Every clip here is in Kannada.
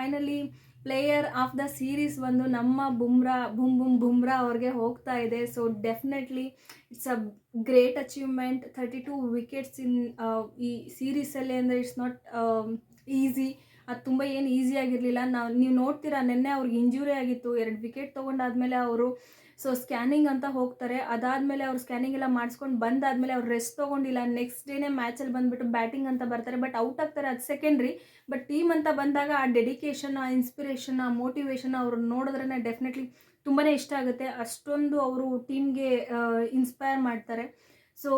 Finally player of the series ಬಂದು ನಮ್ಮ ಬುಮ್ರಾ ಅವ್ರಿಗೆ ಹೋಗ್ತಾ ಇದೆ. So definitely it's a great achievement. 32 wickets in ಈ ಸೀರೀಸಲ್ಲಿ ಅಂದರೆ ಇಟ್ಸ್ ನಾಟ್ ಈಸಿ. ಅದು ತುಂಬ ಏನು ಈಸಿ ಆಗಿರಲಿಲ್ಲ. ನೀವು ನೋಡ್ತೀರಾ, ನಿನ್ನೆ ಅವ್ರಿಗೆ ಇಂಜುರಿ ಆಗಿತ್ತು. 2 ವಿಕೆಟ್ ತೊಗೊಂಡಾದ್ಮೇಲೆ ಅವರು ಸ್ಕ್ಯಾನಿಂಗ್ ಅಂತ ಹೋಗ್ತಾರೆ. ಅದಾದಮೇಲೆ ಅವ್ರು ಸ್ಕ್ಯಾನಿಂಗ್ ಎಲ್ಲ ಮಾಡಿಸ್ಕೊಂಡು ಬಂದಾದಮೇಲೆ ಅವ್ರು ರೆಸ್ಟ್ ತೊಗೊಂಡಿಲ್ಲ. ನೆಕ್ಸ್ಟ್ ಡೇನೇ ಮ್ಯಾಚಲ್ಲಿ ಬಂದುಬಿಟ್ಟು ಬ್ಯಾಟಿಂಗ್ ಅಂತ ಬರ್ತಾರೆ. ಬಟ್ ಔಟ್ ಆಗ್ತಾರೆ, ಅದು ಸೆಕೆಂಡ್ರಿ. ಬಟ್ ಟೀಮ್ ಅಂತ ಬಂದಾಗ ಆ ಡೆಡಿಕೇಶನ್, ಆ ಇನ್ಸ್ಪಿರೇಷನ್, ಆ ಮೋಟಿವೇಶನ್ ಅವ್ರು ನೋಡಿದ್ರೇ ಡೆಫಿನೆಟ್ಲಿ ತುಂಬಾ ಇಷ್ಟ ಆಗುತ್ತೆ. ಅಷ್ಟೊಂದು ಅವರು ಟೀಮ್ಗೆ ಇನ್ಸ್ಪೈರ್ ಮಾಡ್ತಾರೆ. ಸೊ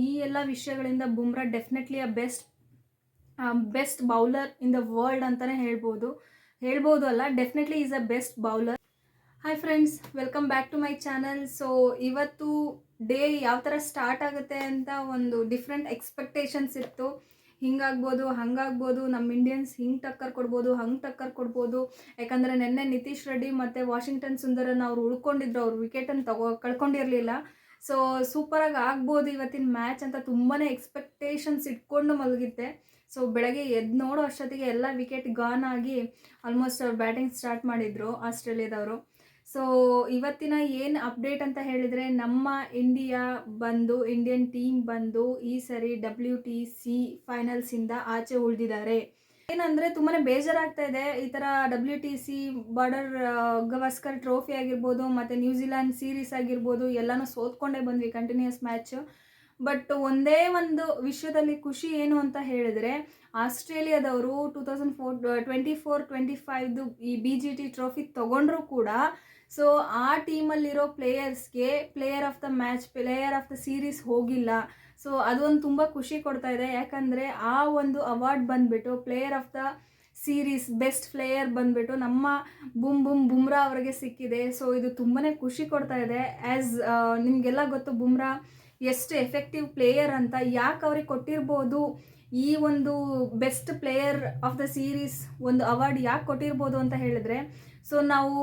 ಈ ಎಲ್ಲ ವಿಷಯಗಳಿಂದ Bumrah definitely best bowler in the world ಅಂತಲೇ ಹೇಳ್ಬೋದು ಅಲ್ಲ, definitely is a best bowler. Hi friends, welcome back to my channel. So ಇವತ್ತು ಡೇ ಯಾವ ಥರ ಸ್ಟಾರ್ಟ್ ಆಗುತ್ತೆ ಅಂತ ಒಂದು ಡಿಫ್ರೆಂಟ್ ಎಕ್ಸ್ಪೆಕ್ಟೇಷನ್ಸ್ ಇತ್ತು. ಹಿಂಗಾಗ್ಬೋದು, ಹಂಗಾಗ್ಬೋದು, ನಮ್ಮ ಇಂಡಿಯನ್ಸ್ ಹಿಂಗೆ ಟಕ್ಕರ್ ಕೊಡ್ಬೋದು, ಹಂಗೆ ಟಕ್ಕರ್ ಕೊಡ್ಬೋದು. ಯಾಕಂದರೆ ನಿನ್ನೆ ನಿತೀಶ್ ರೆಡ್ಡಿ ಮತ್ತು ವಾಷಿಂಗ್ಟನ್ ಸುಂದರನ್ ಅವರು ಉಳ್ಕೊಂಡಿದ್ರು, ಅವ್ರು ವಿಕೆಟನ್ನು ಕಳ್ಕೊಂಡಿರಲಿಲ್ಲ. ಸೊ ಸೂಪರಾಗಿ ಆಗ್ಬೋದು ಇವತ್ತಿನ ಮ್ಯಾಚ್ ಅಂತ ತುಂಬಾ ಎಕ್ಸ್ಪೆಕ್ಟೇಷನ್ಸ್ ಇಟ್ಕೊಂಡು ಮಲಗಿದ್ದೆ. ಸೊ ಬೆಳಗ್ಗೆ ಎದ್ದು ನೋಡೋ ಅಷ್ಟೊತ್ತಿಗೆ ಎಲ್ಲ ವಿಕೆಟ್ ಗಾನ್ ಆಗಿ ಆಲ್ಮೋಸ್ಟ್ ಅವ್ರು ಬ್ಯಾಟಿಂಗ್ ಸ್ಟಾರ್ಟ್ ಮಾಡಿದರು ಆಸ್ಟ್ರೇಲಿಯಾದವರು. ಸೊ ಇವತ್ತಿನ ಏನು ಅಪ್ಡೇಟ್ ಅಂತ ಹೇಳಿದರೆ, ನಮ್ಮ ಇಂಡಿಯನ್ ಟೀಮ್ ಬಂದು ಈ ಸರಿ WTC ಫೈನಲ್ಸಿಂದ ಆಚೆ ಉಳಿದಿದ್ದಾರೆ. ಏನಂದರೆ ತುಂಬಾ ಬೇಜಾರಾಗ್ತಾ ಇದೆ. ಈ ಥರ WTC ಬಾರ್ಡರ್ ಗವಾಸ್ಕರ್ ಟ್ರೋಫಿ ಆಗಿರ್ಬೋದು ಮತ್ತು ನ್ಯೂಜಿಲ್ಯಾಂಡ್ ಸೀರೀಸ್ ಆಗಿರ್ಬೋದು ಎಲ್ಲನೂ ಸೋತ್ಕೊಂಡೇ ಬಂದ್ವಿ ಕಂಟಿನ್ಯೂಸ್ ಮ್ಯಾಚ್. ಬಟ್ ಒಂದೇ ಒಂದು ವಿಷಯದಲ್ಲಿ ಖುಷಿ ಏನು ಅಂತ ಹೇಳಿದರೆ, ಆಸ್ಟ್ರೇಲಿಯಾದವರು 2024-25 ಈ BGT ಟ್ರೋಫಿ ತೊಗೊಂಡ್ರೂ ಕೂಡ ಸೊ ಆ ಟೀಮಲ್ಲಿರೋ ಪ್ಲೇಯರ್ಸ್ಗೆ player of the match, player of the series ಹೋಗಿಲ್ಲ. ಸೊ ಅದೊಂದು ತುಂಬ ಖುಷಿ ಕೊಡ್ತಾ ಇದೆ. ಯಾಕಂದರೆ ಆ ಒಂದು ಅವಾರ್ಡ್ ಬಂದುಬಿಟ್ಟು player of the series, best player ಬಂದುಬಿಟ್ಟು ನಮ್ಮ ಬುಮ್ರಾ ಅವರಿಗೆ ಸಿಕ್ಕಿದೆ. ಸೊ ಇದು ತುಂಬಾ ಖುಷಿ ಕೊಡ್ತಾ ಇದೆ. ನಿಮಗೆಲ್ಲ ಗೊತ್ತು ಬುಮ್ರಾ ಎಷ್ಟು ಎಫೆಕ್ಟಿವ್ ಪ್ಲೇಯರ್ ಅಂತ. ಯಾಕೆ ಅವ್ರಿಗೆ ಕೊಟ್ಟಿರ್ಬೋದು ಈ ಒಂದು best player of the series ಒಂದು ಅವಾರ್ಡ್ ಯಾಕೆ ಕೊಟ್ಟಿರ್ಬೋದು ಅಂತ ಹೇಳಿದ್ರೆ, ಸೊ ನಾವು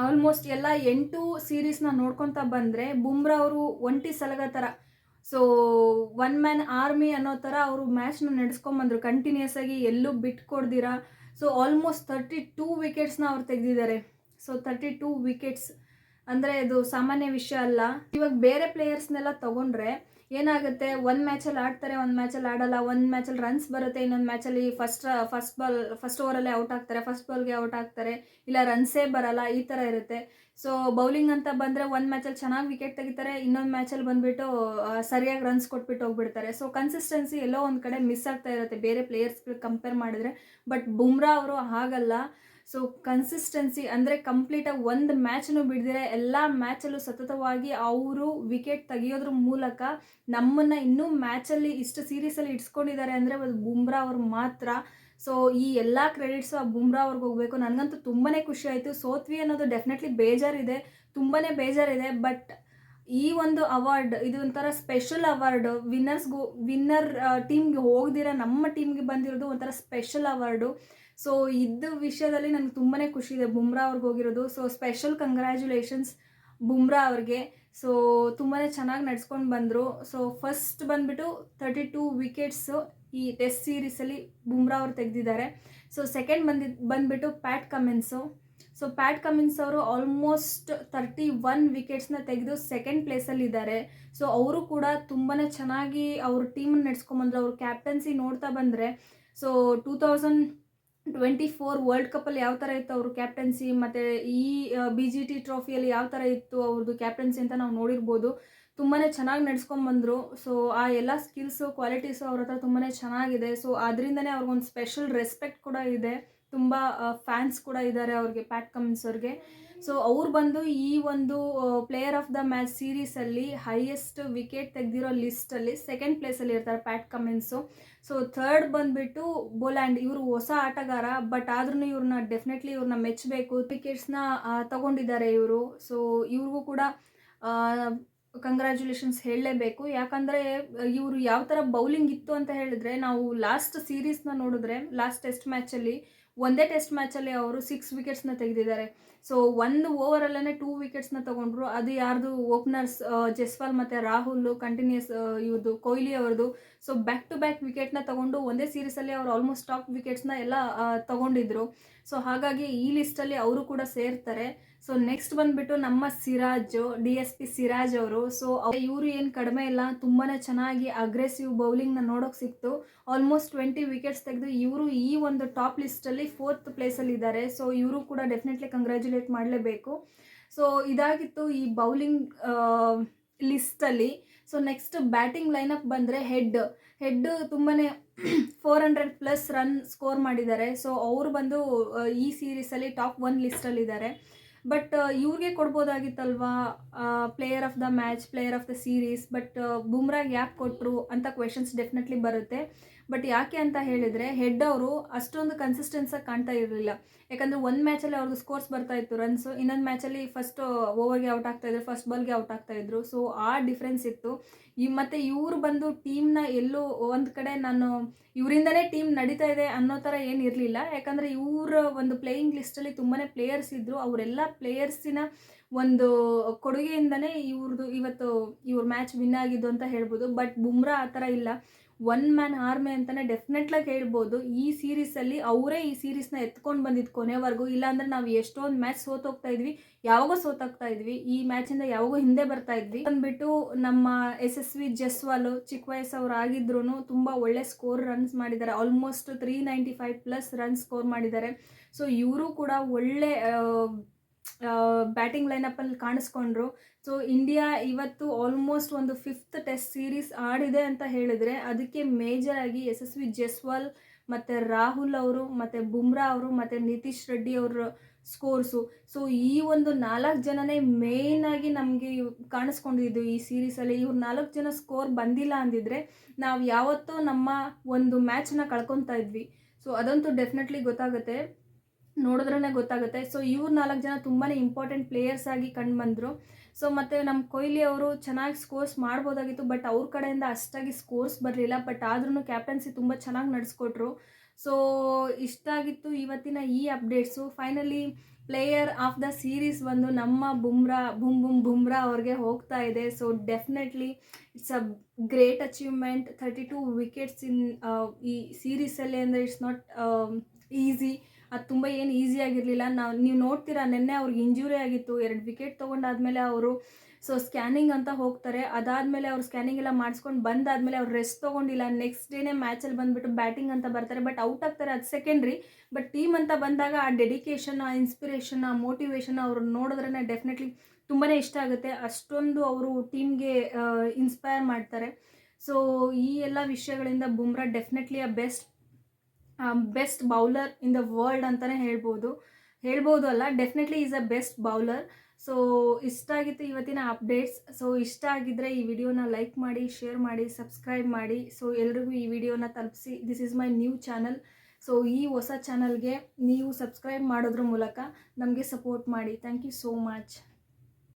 ಆಲ್ಮೋಸ್ಟ್ ಎಲ್ಲ 8 ಸೀರೀಸ್ನ ನೋಡ್ಕೊತಾ ಬಂದರೆ ಬುಮ್ರಾ ಅವರು ಒಂಟಿ ಸಲಗ ಥರ, ಸೊ 1 ಮ್ಯಾನ್ ಆರ್ಮಿ ಅನ್ನೋ ಥರ ಅವರು ಮ್ಯಾಚ್ನ ನಡೆಸ್ಕೊಂಬಂದರು ಕಂಟಿನ್ಯೂಸ್ ಆಗಿ, ಎಲ್ಲೂ ಬಿಟ್ಕೊಡ್ದಿರ. ಸೊ ಆಲ್ಮೋಸ್ಟ್ 32 ವಿಕೆಟ್ಸ್ನ ಅವ್ರು ತೆಗೆದಿದ್ದಾರೆ. ಸೊ 32 ವಿಕೆಟ್ಸ್ ಅಂದರೆ ಇದು ಸಾಮಾನ್ಯ ವಿಷಯ ಅಲ್ಲ. ಇವಾಗ ಬೇರೆ ಪ್ಲೇಯರ್ಸ್ನೆಲ್ಲ ತೊಗೊಂಡ್ರೆ ಏನಾಗುತ್ತೆ, ಒಂದು ಮ್ಯಾಚಲ್ಲಿ ಆಡ್ತಾರೆ, ಒಂದು ಮ್ಯಾಚಲ್ಲಿ ಆಡಲ್ಲ, ಒಂದು ಮ್ಯಾಚಲ್ಲಿ ರನ್ಸ್ ಬರುತ್ತೆ, ಇನ್ನೊಂದು ಮ್ಯಾಚಲ್ಲಿ ಫಸ್ಟ್ ಓವರಲ್ಲೇ ಔಟ್ ಆಗ್ತಾರೆ, ಫಸ್ಟ್ ಬಾಲ್ಗೆ ಔಟ್ ಆಗ್ತಾರೆ, ಇಲ್ಲ ರನ್ಸೇ ಬರಲ್ಲ, ಈ ಥರ ಇರುತ್ತೆ. ಸೊ ಬೌಲಿಂಗ್ ಅಂತ ಬಂದರೆ ಒಂದು ಮ್ಯಾಚಲ್ಲಿ ಚೆನ್ನಾಗಿ ವಿಕೆಟ್ ತೆಗಿತಾರೆ, ಇನ್ನೊಂದು ಮ್ಯಾಚಲ್ಲಿ ಬಂದುಬಿಟ್ಟು ಸರಿಯಾಗಿ ರನ್ಸ್ ಕೊಟ್ಬಿಟ್ಟು ಹೋಗ್ಬಿಡ್ತಾರೆ. ಸೊ ಕನ್ಸಿಸ್ಟೆನ್ಸಿ ಎಲ್ಲೋ ಒಂದು ಕಡೆ ಮಿಸ್ ಆಗ್ತಾ ಇರುತ್ತೆ ಬೇರೆ ಪ್ಲೇಯರ್ಸ್ಗಳು ಕಂಪೇರ್ ಮಾಡಿದ್ರೆ. ಬಟ್ ಬುಮ್ರಾ ಅವರು ಹಾಗಲ್ಲ. ಸೊ ಕನ್ಸಿಸ್ಟೆನ್ಸಿ ಅಂದರೆ ಕಂಪ್ಲೀಟಾಗಿ ಒಂದು ಮ್ಯಾಚನ್ನು ಬಿಡ್ದಿರ ಎಲ್ಲ ಮ್ಯಾಚಲ್ಲೂ ಸತತವಾಗಿ ಅವರು ವಿಕೆಟ್ ತೆಗಿಯೋದ್ರ ಮೂಲಕ ನಮ್ಮನ್ನು ಇನ್ನೂ ಮ್ಯಾಚಲ್ಲಿ ಇಷ್ಟು ಸೀರೀಸಲ್ಲಿ ಇಡ್ಸ್ಕೊಂಡಿದ್ದಾರೆ ಅಂದರೆ ಅದು ಬುಮ್ರಾ ಅವರು ಮಾತ್ರ. ಸೊ ಈ ಎಲ್ಲ ಕ್ರೆಡಿಟ್ಸು ಆ ಬುಮ್ರಾ ಅವ್ರಿಗೆ ಹೋಗಬೇಕು. ನನಗಂತೂ ತುಂಬಾ ಖುಷಿ ಆಯಿತು. ಸೋತ್ವಿ ಅನ್ನೋದು ಡೆಫಿನೆಟ್ಲಿ ಬೇಜಾರಿದೆ, ತುಂಬಾ ಬೇಜಾರಿದೆ. ಬಟ್ ಈ ಒಂದು ಅವಾರ್ಡ್ ಇದು ಒಂಥರ ಸ್ಪೆಷಲ್ ಅವಾರ್ಡು. ವಿನ್ನರ್ ಟೀಮ್ಗೆ ಹೋಗ್ದಿರ ನಮ್ಮ ಟೀಮ್ಗೆ ಬಂದಿರೋದು ಒಂಥರ ಸ್ಪೆಷಲ್ ಅವಾರ್ಡು. ಸೊ ಇದು ವಿಷಯದಲ್ಲಿ ನನಗೆ ತುಂಬಾ ಖುಷಿ ಇದೆ ಬುಮ್ರಾ ಅವ್ರಿಗೆ ಹೋಗಿರೋದು. ಸೊ ಸ್ಪೆಷಲ್ ಕಂಗ್ರ್ಯಾಚುಲೇಷನ್ಸ್ ಬುಮ್ರಾ ಅವ್ರಿಗೆ. ಸೊ ತುಂಬಾ ಚೆನ್ನಾಗಿ ನಡ್ಸ್ಕೊಂಡು ಬಂದರು. ಸೊ ಫಸ್ಟ್ ಬಂದುಬಿಟ್ಟು 32 ವಿಕೆಟ್ಸು ಈ ಟೆಸ್ಟ್ ಸೀರೀಸಲ್ಲಿ ಬುಮ್ರಾ ಅವರು ತೆಗೆದಿದ್ದಾರೆ. ಸೊ ಸೆಕೆಂಡ್ ಬಂದುಬಿಟ್ಟು Pat Cummins. So Pat Cummins ಅವರು ಆಲ್ಮೋಸ್ಟ್ 31 ವಿಕೆಟ್ಸ್ನ ತೆಗೆದು ಸೆಕೆಂಡ್ ಪ್ಲೇಸಲ್ಲಿದ್ದಾರೆ. ಸೊ ಅವರು ಕೂಡ ತುಂಬಾ ಚೆನ್ನಾಗಿ ಅವ್ರ ಟೀಮನ್ನು ನಡೆಸ್ಕೊಂಬಂದ್ರು. ಅವ್ರ ಕ್ಯಾಪ್ಟನ್ಸಿ ನೋಡ್ತಾ ಬಂದರೆ, ಸೊ 2024 ವರ್ಲ್ಡ್ ಕಪ್ಪಲ್ಲಿ ಯಾವ ಥರ ಇತ್ತು ಅವ್ರ ಕ್ಯಾಪ್ಟನ್ಸಿ, ಮತ್ತು ಈ BGT ಟ್ರೋಫಿಯಲ್ಲಿ ಯಾವ ಥರ ಇತ್ತು ಅವ್ರದ್ದು ಕ್ಯಾಪ್ಟನ್ಸಿ ಅಂತ ನಾವು ನೋಡಿರ್ಬೋದು. ತುಂಬಾ ಚೆನ್ನಾಗಿ ನಡ್ಸ್ಕೊಂಬಂದರು. ಸೊ ಆ ಎಲ್ಲ ಸ್ಕಿಲ್ಸು, ಕ್ವಾಲಿಟೀಸು ಅವ್ರ ಹತ್ರ ತುಂಬಾ ಚೆನ್ನಾಗಿದೆ. ಸೊ ಅದರಿಂದನೇ ಅವ್ರಿಗೊಂದು ಸ್ಪೆಷಲ್ ರೆಸ್ಪೆಕ್ಟ್ ಕೂಡ ಇದೆ. ತುಂಬ ಫ್ಯಾನ್ಸ್ ಕೂಡ ಇದ್ದಾರೆ ಅವ್ರಿಗೆ, ಪ್ಯಾಟ್ ಕಮಿನ್ಸ್ ಅವ್ರಿಗೆ. ಸೊ ಅವ್ರು ಬಂದು ಈ ಒಂದು ಪ್ಲೇಯರ್ ಆಫ್ ದ ಮ್ಯಾಚ್ ಸೀರೀಸಲ್ಲಿ ಹೈಯೆಸ್ಟ್ ವಿಕೆಟ್ ತೆಗೆದಿರೋ ಲಿಸ್ಟಲ್ಲಿ ಸೆಕೆಂಡ್ ಪ್ಲೇಸಲ್ಲಿ ಇರ್ತಾರೆ ಪ್ಯಾಟ್ ಕಮಿನ್ಸು. ಸೊ ಥರ್ಡ್ ಬಂದುಬಿಟ್ಟು ಬೋಲ್ಯಾಂಡ್. ಇವರು ಹೊಸ ಆಟಗಾರ, ಬಟ್ ಆದ್ರೂ ಇವ್ರನ್ನ ಮೆಚ್ಚಬೇಕು. ವಿಕೆಟ್ಸ್ನ ತಗೊಂಡಿದ್ದಾರೆ ಇವರು. ಸೊ ಇವ್ರಿಗೂ ಕೂಡ ಕಂಗ್ರ್ಯಾಚುಲೇಷನ್ಸ್ ಹೇಳಲೇಬೇಕು. ಯಾಕಂದರೆ ಇವರು ಯಾವ ಥರ ಬೌಲಿಂಗ್ ಇತ್ತು ಅಂತ ಹೇಳಿದ್ರೆ, ನಾವು ಲಾಸ್ಟ್ ಸೀರೀಸ್ನ ನೋಡಿದ್ರೆ ಲಾಸ್ಟ್ ಟೆಸ್ಟ್ ಮ್ಯಾಚಲ್ಲಿ ಒಂದೇ ಟೆಸ್ಟ್ ಮ್ಯಾಚಲ್ಲಿ ಅವರು 6 ವಿಕೆಟ್ಸ್ನ ತೆಗೆದಿದ್ದಾರೆ. ಸೊ ಒಂದು ಓವರಲ್ಲೇ 2 ವಿಕೆಟ್ಸ್ನ ತೊಗೊಂಡ್ರು. ಅದು ಯಾರ್ದು ಓಪನರ್ಸ್ ಜಸ್ವಾಲ್ ಮತ್ತು ರಾಹುಲ್ ಕಂಟಿನ್ಯೂಸ್ ಇವ್ರದ್ದು ಕೊಹ್ಲಿ ಅವ್ರದ್ದು. ಸೊ ಬ್ಯಾಕ್ ಟು ಬ್ಯಾಕ್ ವಿಕೆಟ್ನ ತಗೊಂಡು ಒಂದೇ ಸೀರೀಸಲ್ಲಿ ಅವರು ಆಲ್ಮೋಸ್ಟ್ ಟಾಪ್ ವಿಕೆಟ್ಸ್ನ ಎಲ್ಲ ತಗೊಂಡಿದ್ರು. ಸೊ ಹಾಗಾಗಿ ಈ ಲಿಸ್ಟಲ್ಲಿ ಅವರು ಕೂಡ ಸೇರ್ತಾರೆ. ಸೊ ನೆಕ್ಸ್ಟ್ ಬಂದ್ಬಿಟ್ಟು ನಮ್ಮ ಸಿರಾಜ್, DSP ಸಿರಾಜ್ ಅವರು. ಸೊ ಇವರು ಏನು ಕಡಿಮೆ ಇಲ್ಲ, ತುಂಬಾ ಚೆನ್ನಾಗಿ ಅಗ್ರೆಸಿವ್ ಬೌಲಿಂಗ್ನ ನೋಡೋಕೆ ಸಿಕ್ತು. ಆಲ್ಮೋಸ್ಟ್ 20 ವಿಕೆಟ್ಸ್ ತೆಗೆದು ಇವರು ಈ ಒಂದು ಟಾಪ್ ಲಿಸ್ಟಲ್ಲಿ 4th ಪ್ಲೇಸಲ್ಲಿ ಇದ್ದಾರೆ. ಸೊ ಇವರು ಕೂಡ ಡೆಫಿನೆಟ್ಲಿ ಕಂಗ್ರ್ಯಾಚುಲೇಟ್ ಮಾಡಲೇಬೇಕು. ಸೊ ಇದಾಗಿತ್ತು ಈ ಬೌಲಿಂಗ್ ಲಿಸ್ಟಲ್ಲಿ. ಸೊ ನೆಕ್ಸ್ಟ್ ಬ್ಯಾಟಿಂಗ್ ಲೈನಪ್ ಬಂದರೆ ಹೆಡ್ ತುಂಬಾ 400+ ರನ್ ಸ್ಕೋರ್ ಮಾಡಿದ್ದಾರೆ. ಸೊ ಅವರು ಬಂದು ಈ ಸೀರೀಸಲ್ಲಿ ಟಾಪ್ 1 ಲಿಸ್ಟಲ್ಲಿದ್ದಾರೆ. ಬಟ್ ಇವ್ರಿಗೆ ಕೊಡ್ಬೋದಾಗಿತ್ತಲ್ವಾ player of the match, player of the series, but ಬುಮ್ರಾಗೆ ಯಾಕೆ ಕೊಟ್ಟರು ಅಂತ ಕ್ವೆಶನ್ಸ್ ಡೆಫಿನೆಟ್ಲಿ ಬರುತ್ತೆ. ಬಟ್ ಯಾಕೆ ಅಂತ ಹೇಳಿದರೆ ಹೆಡ್ ಅವರು ಅಷ್ಟೊಂದು ಕನ್ಸಿಸ್ಟೆನ್ಸಾಗಿ ಕಾಣ್ತಾ ಇರಲಿಲ್ಲ. ಯಾಕಂದರೆ ಒಂದು ಮ್ಯಾಚಲ್ಲಿ ಅವ್ರದ್ದು ಸ್ಕೋರ್ಸ್ ಬರ್ತಾ ಇತ್ತು ರನ್ಸು, ಇನ್ನೊಂದು ಮ್ಯಾಚಲ್ಲಿ ಫಸ್ಟ್ ಓವರ್ಗೆ ಔಟ್ ಆಗ್ತಾಯಿದ್ರು, ಫಸ್ಟ್ ಬಾಲ್ಗೆ ಔಟ್ ಆಗ್ತಾಯಿದ್ರು. ಸೊ ಆ ಡಿಫ್ರೆನ್ಸ್ ಇತ್ತು. ಮತ್ತು ಇವರು ಬಂದು ಟೀಮ್ನ ಎಲ್ಲೂ ಒಂದು ಕಡೆ ನಾನು ಇವರಿಂದನೇ ಟೀಮ್ ನಡೀತಾ ಇದೆ ಅನ್ನೋ ಥರ ಏನು ಇರಲಿಲ್ಲ. ಯಾಕಂದರೆ ಇವರ ಒಂದು ಪ್ಲೇಯಿಂಗ್ ಲಿಸ್ಟಲ್ಲಿ ತುಂಬಾ ಪ್ಲೇಯರ್ಸ್ ಇದ್ದರು. ಅವರೆಲ್ಲ ಪ್ಲೇಯರ್ಸಿನ ಒಂದು ಕೊಡುಗೆಯಿಂದನೇ ಇವ್ರ ಮ್ಯಾಚ್ ವಿನ್ ಆಗಿದ್ದು ಅಂತ ಹೇಳ್ಬೋದು. ಬಟ್ ಬುಮ್ರಾ ಆ ಥರ ಇಲ್ಲ, 1 ಮ್ಯಾನ್ ಆರ್ಮಿ ಅಂತಲೇ ಡೆಫಿನೆಟ್ಲಾಗಿ ಹೇಳ್ಬೋದು. ಈ ಸೀರೀಸಲ್ಲಿ ಅವರೇ ಈ ಸೀರೀಸ್ನ ಎತ್ಕೊಂಡು ಬಂದಿದ್ದು ಕೊನೆವರೆಗೂ. ಇಲ್ಲಾಂದರೆ ನಾವು ಎಷ್ಟೊಂದು ಮ್ಯಾಚ್ ಸೋತೋಗ್ತಾ ಇದ್ವಿ, ಯಾವಾಗೋ ಸೋತಾಗ್ತಾ ಇದ್ವಿ, ಈ ಮ್ಯಾಚಿಂದ ಯಾವಾಗೋ ಹಿಂದೆ ಬರ್ತಾ ಇದ್ವಿ. ಅಂದ್ಬಿಟ್ಟು ನಮ್ಮ SSV ಜಸ್ವಾಲ್ ಚಿಕ್ಕ ವಯಸ್ಸವ್ರು ಆಗಿದ್ರು ತುಂಬ ಒಳ್ಳೆ ಸ್ಕೋರ್ ರನ್ಸ್ ಮಾಡಿದ್ದಾರೆ. ಆಲ್ಮೋಸ್ಟ್ 395+ ರನ್ ಸ್ಕೋರ್ ಮಾಡಿದ್ದಾರೆ. ಸೊ ಇವರು ಕೂಡ ಒಳ್ಳೆ ಬ್ಯಾಟಿಂಗ್ ಲೈನಪ್ಪಲ್ಲಿ ಕಾಣಿಸ್ಕೊಂಡ್ರು. ಸೊ ಇಂಡಿಯಾ ಇವತ್ತು ಆಲ್ಮೋಸ್ಟ್ ಒಂದು 5th ಟೆಸ್ಟ್ ಸೀರೀಸ್ ಆಡಿದೆ ಅಂತ ಹೇಳಿದ್ರೆ ಅದಕ್ಕೆ ಮೇಜರಾಗಿ SSV ಜಸ್ವಾಲ್ ಮತ್ತು ರಾಹುಲ್ ಅವರು ಮತ್ತು ಬುಮ್ರಾ ಅವರು ಮತ್ತು ನಿತೀಶ್ ರೆಡ್ಡಿ ಅವರ ಸ್ಕೋರ್ಸು. ಸೊ ಈ ಒಂದು 4 ಜನನೇ ಮೇಯ್ನಾಗಿ ನಮಗೆ ಕಾಣಿಸ್ಕೊಂಡಿದ್ದು ಈ ಸೀರೀಸಲ್ಲಿ. ಇವ್ರು 4 ಜನ ಸ್ಕೋರ್ ಬಂದಿಲ್ಲ ಅಂದಿದ್ರೆ ನಾವು ಯಾವತ್ತೋ ನಮ್ಮ ಒಂದು ಮ್ಯಾಚನ್ನ ಕಳ್ಕೊತಾ ಇದ್ವಿ. ಸೊ ಅದಂತೂ ಡೆಫಿನೆಟ್ಲಿ ಗೊತ್ತಾಗುತ್ತೆ, ನೋಡಿದ್ರೇ ಗೊತ್ತಾಗುತ್ತೆ. ಸೊ ಇವ್ರು 4 ಜನ ತುಂಬಾ ಇಂಪಾರ್ಟೆಂಟ್ ಪ್ಲೇಯರ್ಸ್ ಆಗಿ ಕಂಡು ಬಂದರು. ಸೊ ಮತ್ತು ನಮ್ಮ ಕೊಹ್ಲಿ ಅವರು ಚೆನ್ನಾಗಿ ಸ್ಕೋರ್ಸ್ ಮಾಡ್ಬೋದಾಗಿತ್ತು, ಬಟ್ ಅವ್ರ ಕಡೆಯಿಂದ ಅಷ್ಟಾಗಿ ಸ್ಕೋರ್ಸ್ ಬರಲಿಲ್ಲ. ಬಟ್ ಆದ್ರೂ ಕ್ಯಾಪ್ಟನ್ಸಿ ತುಂಬ ಚೆನ್ನಾಗಿ ನಡೆಸ್ಕೊಟ್ರು. ಸೊ ಇಷ್ಟಾಗಿತ್ತು ಇವತ್ತಿನ ಈ updates. Finally player of the series ಬಂದು ನಮ್ಮ ಬುಮ್ರಾ ಅವ್ರಿಗೆ ಹೋಗ್ತಾ ಇದೆ. So definitely it's a great achievement. 32 wickets in ಈ ಸೀರೀಸಲ್ಲಿ ಅಂದರೆ ಇಟ್ಸ್ ನಾಟ್ ಈಸಿ. ಅದು ತುಂಬ ಏನು ಈಸಿಯಾಗಿರಲಿಲ್ಲ. ನೀವು ನೋಡ್ತೀರಾ, ನಿನ್ನೆ ಅವ್ರಿಗೆ ಇಂಜುರಿ ಆಗಿತ್ತು. 2 ವಿಕೆಟ್ ತೊಗೊಂಡಾದ್ಮೇಲೆ ಅವರು ಸ್ಕ್ಯಾನಿಂಗ್ ಅಂತ ಹೋಗ್ತಾರೆ. ಅದಾದಮೇಲೆ ಅವ್ರು ಸ್ಕ್ಯಾನಿಂಗ್ ಎಲ್ಲ ಮಾಡಿಸ್ಕೊಂಡು ಬಂದಾದಮೇಲೆ ಅವ್ರು ರೆಸ್ಟ್ ತೊಗೊಂಡಿಲ್ಲ. ನೆಕ್ಸ್ಟ್ ಡೇನೇ ಮ್ಯಾಚಲ್ಲಿ ಬಂದುಬಿಟ್ಟು ಬ್ಯಾಟಿಂಗ್ ಅಂತ ಬರ್ತಾರೆ. ಬಟ್ ಔಟ್ ಆಗ್ತಾರೆ, ಅದು ಸೆಕೆಂಡ್ರಿ. ಬಟ್ ಟೀಮ್ ಅಂತ ಬಂದಾಗ ಆ ಡೆಡಿಕೇಶನ್, ಆ ಇನ್ಸ್ಪಿರೇಷನ್, ಆ ಮೋಟಿವೇಶನ್ ಅವ್ರು ನೋಡಿದ್ರೇ ಡೆಫಿನೆಟ್ಲಿ ತುಂಬಾ ಇಷ್ಟ ಆಗುತ್ತೆ. ಅಷ್ಟೊಂದು ಅವರು ಟೀಮ್ಗೆ ಇನ್ಸ್ಪೈರ್ ಮಾಡ್ತಾರೆ. ಸೊ ಈ ಎಲ್ಲ ವಿಷಯಗಳಿಂದ Bumrah definitely best bowler in the world ಅಂತಲೇ ಹೇಳ್ಬೋದು ಅಲ್ಲ, definitely is a best bowler. So ಇಷ್ಟ ಆಗಿತ್ತು ಇವತ್ತಿನ ಅಪ್ಡೇಟ್ಸ್. ಸೊ ಇಷ್ಟ ಆಗಿದ್ದರೆ ಈ ವಿಡಿಯೋನ ಲೈಕ್ ಮಾಡಿ, ಶೇರ್ ಮಾಡಿ, ಸಬ್ಸ್ಕ್ರೈಬ್ ಮಾಡಿ. ಸೊ ಎಲ್ರಿಗೂ ಈ ವಿಡಿಯೋನ ತಲುಪಿಸಿ. This is my new channel. So ಈ ಹೊಸ ಚಾನಲ್ಗೆ ನೀವು ಸಬ್ಸ್ಕ್ರೈಬ್ ಮಾಡೋದ್ರ ಮೂಲಕ ನಮಗೆ ಸಪೋರ್ಟ್ ಮಾಡಿ. Thank you so much.